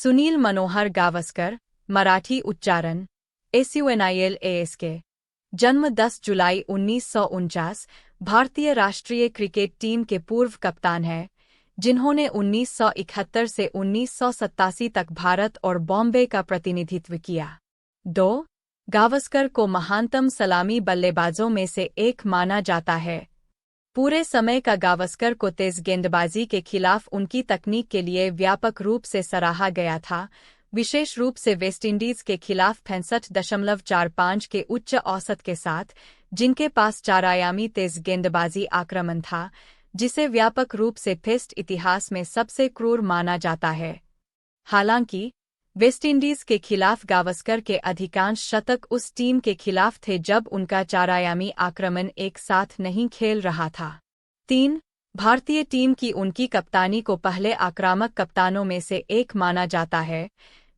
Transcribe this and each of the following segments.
सुनील मनोहर गावस्कर, मराठी उच्चारण SUNILASK। जन्म 10 जुलाई 1949, भारतीय राष्ट्रीय क्रिकेट टीम के पूर्व कप्तान हैं, जिन्होंने 1971 से 1987 तक भारत और बॉम्बे का प्रतिनिधित्व किया। 2. गावस्कर को महानतम सलामी बल्लेबाजों में से एक माना जाता है। पूरे समय का गावस्कर को तेज गेंदबाजी के खिलाफ उनकी तकनीक के लिए व्यापक रूप से सराहा गया था, विशेष रूप से वेस्टइंडीज के खिलाफ 65.45 के उच्च औसत के साथ, जिनके पास चार-आयामी तेज गेंदबाजी आक्रमण था, जिसे व्यापक रूप से टेस्ट इतिहास में सबसे क्रूर माना जाता है। हालांकि, वेस्टइंडीज के खिलाफ गावस्कर के अधिकांश शतक उस टीम के खिलाफ थे जब उनका चार-आयामी आक्रमण एक साथ नहीं खेल रहा था। 3. भारतीय टीम की उनकी कप्तानी को पहले आक्रामक कप्तानों में से एक माना जाता है,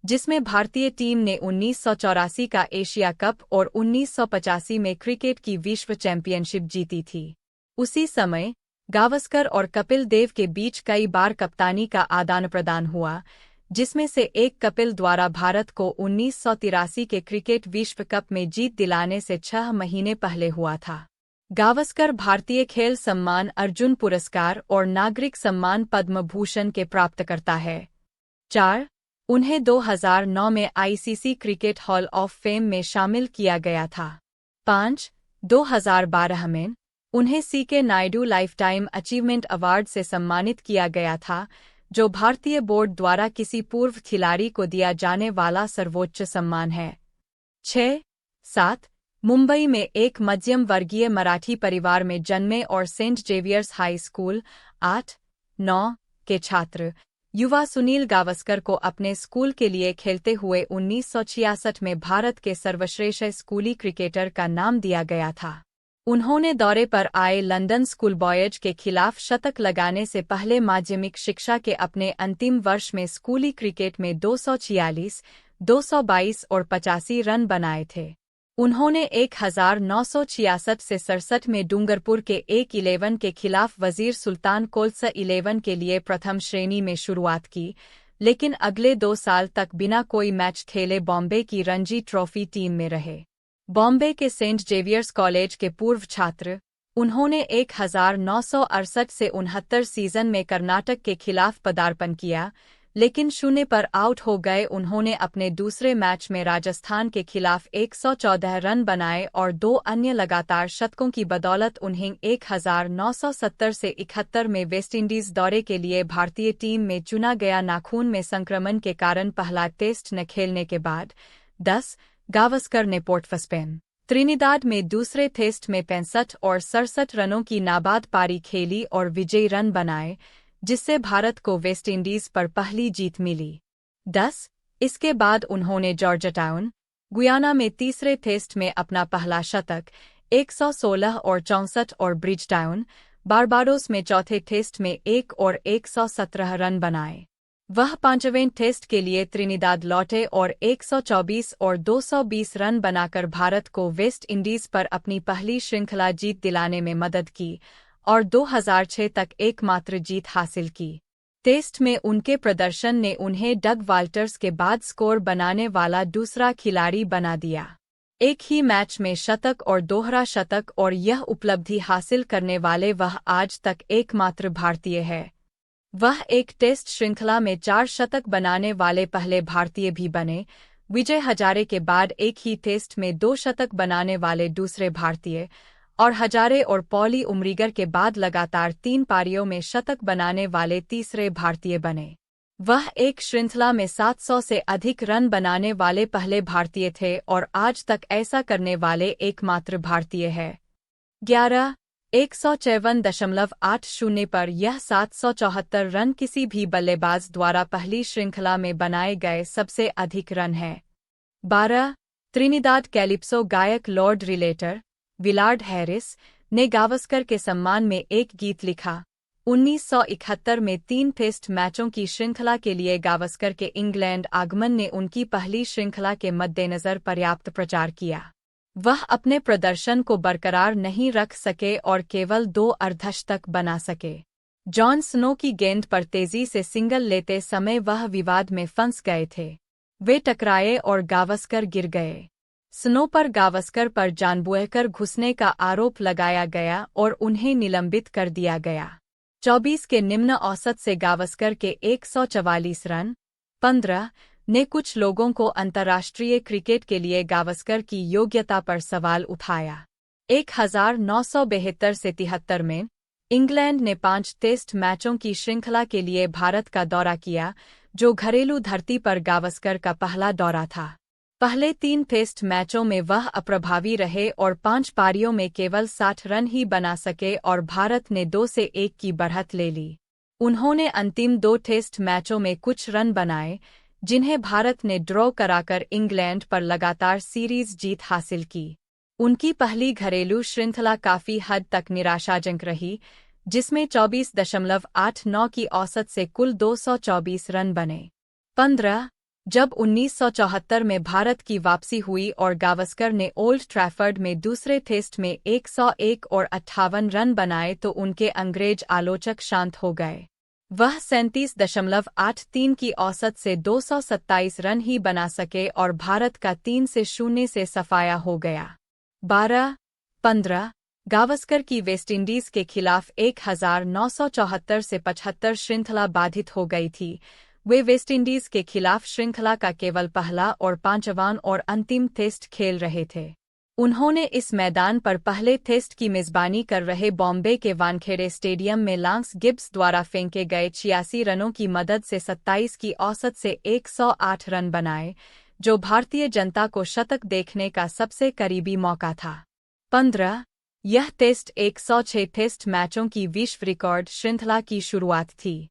जिसमें भारतीय टीम ने 1984 का एशिया कप और 1985 में क्रिकेट की विश्व चैंपियनशिप जीती थी। उसी समय, गावस्कर और कपिल देव के बीच कई बार कप्तानी का आदान-प्रदान हुआ, जिसमें से एक कपिल द्वारा भारत को 1983 के क्रिकेट विश्व कप में जीत दिलाने से 6 महीने पहले हुआ था। गावस्कर भारतीय खेल सम्मान अर्जुन पुरस्कार और नागरिक सम्मान पद्म भूषण के प्राप्तकर्ता है। 4. उन्हें 2009 में ICC cricket hall of fame में शामिल किया गया था। 5. 2012 में उन्हें CK Naidu lifetime achievement award से सम्मानित किया गया था, जो भारतीय बोर्ड द्वारा किसी पूर्व खिलाड़ी को दिया जाने वाला सर्वोच्च सम्मान है। 6. 7. मुंबई में एक मध्यम वर्गीय मराठी परिवार में जन्मे और सेंट जेवियर्स हाई स्कूल 8-9 के छात्र, युवा सुनील गावस्कर को अपने स्कूल के लिए खेलते हुए 1966 में भारत के सर्वश्रेष्ठ स्कूली क्रिकेटर का नाम दिया गया था। उन्होंने दौरे पर आए लंदन स्कूल बॉयज के खिलाफ शतक लगाने से पहले माध्यमिक शिक्षा के अपने अंतिम वर्ष में स्कूली क्रिकेट में 246, 222 और 85 रन बनाए थे। उन्होंने 1966 से 67 में डूंगरपुर के एक 11 के खिलाफ वजीर सुल्तान कोल्स 11 के लिए प्रथम श्रेणी में शुरुआत की, लेकिन अगले 2 साल तक बिना कोई मैच खेले बॉम्बे की रणजी ट्रॉफी टीम में रहे। बॉम्बे के सेंट जेवियर्स कॉलेज के पूर्व छात्र, उन्होंने 1968 से 69 सीजन में कर्नाटक के खिलाफ पदार्पण किया, लेकिन 0 पर आउट हो गए। उन्होंने अपने दूसरे मैच में राजस्थान के खिलाफ 114 रन बनाए और 2 अन्य लगातार शतकों की बदौलत उन्हें 1970 से 71 में वेस्टइंडीज दौरे के लिए भारतीय टीम में चुना गया। नाखून में संक्रमण के कारण पहला टेस्ट न खेलने के बाद 10. गावस्कर ने पोर्ट स्पेन, त्रिनिदाद में दूसरे टेस्ट में 65 और 67 रनों की नाबाद पारी खेली और विजयी रन बनाए, जिससे भारत को वेस्टइंडीज पर पहली जीत मिली। 10. इसके बाद उन्होंने जॉर्जटाउन, गुयाना में तीसरे टेस्ट में अपना पहला शतक 116 और 64 और ब्रिजटाउन, बारबाडोस में चौथे टेस्ट में 1 और 117 रन बनाए। वह 5वें टेस्ट के लिए त्रिनिदाद लौटे और 124 और 220 रन बनाकर भारत को वेस्ट इंडीज पर अपनी पहली श्रृंखला जीत दिलाने में मदद की और 2006 तक एकमात्र जीत हासिल की। टेस्ट में उनके प्रदर्शन ने उन्हें डग वाल्टर्स के बाद स्कोर बनाने वाला दूसरा खिलाड़ी बना दिया। एक ही मैच में शतक और दोहरा शतक और यह उपलब्धि हासिल करने वाले वह आज तक एकमात्र भारतीय है। वह एक टेस्ट श्रृंखला में 4 शतक बनाने वाले पहले भारतीय भी बने, विजय हजारे के बाद एक ही टेस्ट में 2 शतक बनाने वाले दूसरे भारतीय, और हजारे और पॉली उमरीगर के बाद लगातार 3 पारियों में शतक बनाने वाले तीसरे भारतीय बने। वह एक श्रृंखला में 700 से अधिक रन बनाने वाले पहले भारतीय थे और आज तक ऐसा करने वाले एकमात्र भारतीय है। 11. 154.80 पर यह 774 रन किसी भी बल्लेबाज द्वारा पहली श्रृंखला में बनाए गए सबसे अधिक रन है। 12. त्रिनिदाद कैलिप्सो गायक लॉर्ड रिलेटर, विलार्ड हैरिस, ने गावस्कर के सम्मान में एक गीत लिखा। 1971 में 3 टेस्ट मैचों की श्रृंखला के लिए गावस्कर के इंग्लैंड आगमन ने उनकी पहली श्रृंखला के मद्देनजर पर्याप्त प्रचार किया। वह अपने प्रदर्शन को बरकरार नहीं रख सके और केवल 2 अर्धशतक बना सके। जॉन स्नो की गेंद पर तेजी से सिंगल लेते समय वह विवाद में फंस गए थे। वे टकराए और गावस्कर गिर गए। स्नो पर गावस्कर पर जानबूझकर घुसने का आरोप लगाया गया और उन्हें निलंबित कर दिया गया। 24 के निम्न औसत से गावस्कर के 144 रन 15 ने कुछ लोगों को अंतर्राष्ट्रीय क्रिकेट के लिए गावस्कर की योग्यता पर सवाल उठाया। 1972 से 73 में इंग्लैंड ने 5 टेस्ट मैचों की श्रृंखला के लिए भारत का दौरा किया, जो घरेलू धरती पर गावस्कर का पहला दौरा था। पहले 3 टेस्ट मैचों में वह अप्रभावी रहे और 5 पारियों में केवल 60 रन ही बना सके और भारत ने 2-1 की बढ़त ले ली। उन्होंने अंतिम 2 टेस्ट मैचों में कुछ रन बनाए, जिन्हें भारत ने ड्रॉ कराकर इंग्लैंड पर लगातार सीरीज जीत हासिल की। उनकी पहली घरेलू श्रृंखला काफी हद तक निराशाजनक रही, जिसमें 24.89 की औसत से कुल 224 रन बने। 15 जब 1974 में भारत की वापसी हुई और गावस्कर ने ओल्ड ट्रैफर्ड में दूसरे टेस्ट में 101 और 58 रन बनाए तो उनके अंग्रेज आलोचक शांत हो गए। वह 37.83 की औसत से 227 रन ही बना सके और भारत का 3-0 से सफाया हो गया। 12-15 गावस्कर की वेस्टइंडीज के खिलाफ 1974 से 75 श्रृंखला बाधित हो गई थी। वे वेस्टइंडीज के खिलाफ श्रृंखला का केवल पहला और 5वां और अंतिम टेस्ट खेल रहे थे। उन्होंने इस मैदान पर पहले टेस्ट की मेजबानी कर रहे बॉम्बे के वानखेड़े स्टेडियम में लांस गिब्स द्वारा फेंके गए 86 रनों की मदद से 27 की औसत से 108 रन बनाए, जो भारतीय जनता को शतक देखने का सबसे करीबी मौका था। 15 यह टेस्ट 106 टेस्ट मैचों की विश्व रिकॉर्ड श्रृंखला की शुरुआत थी।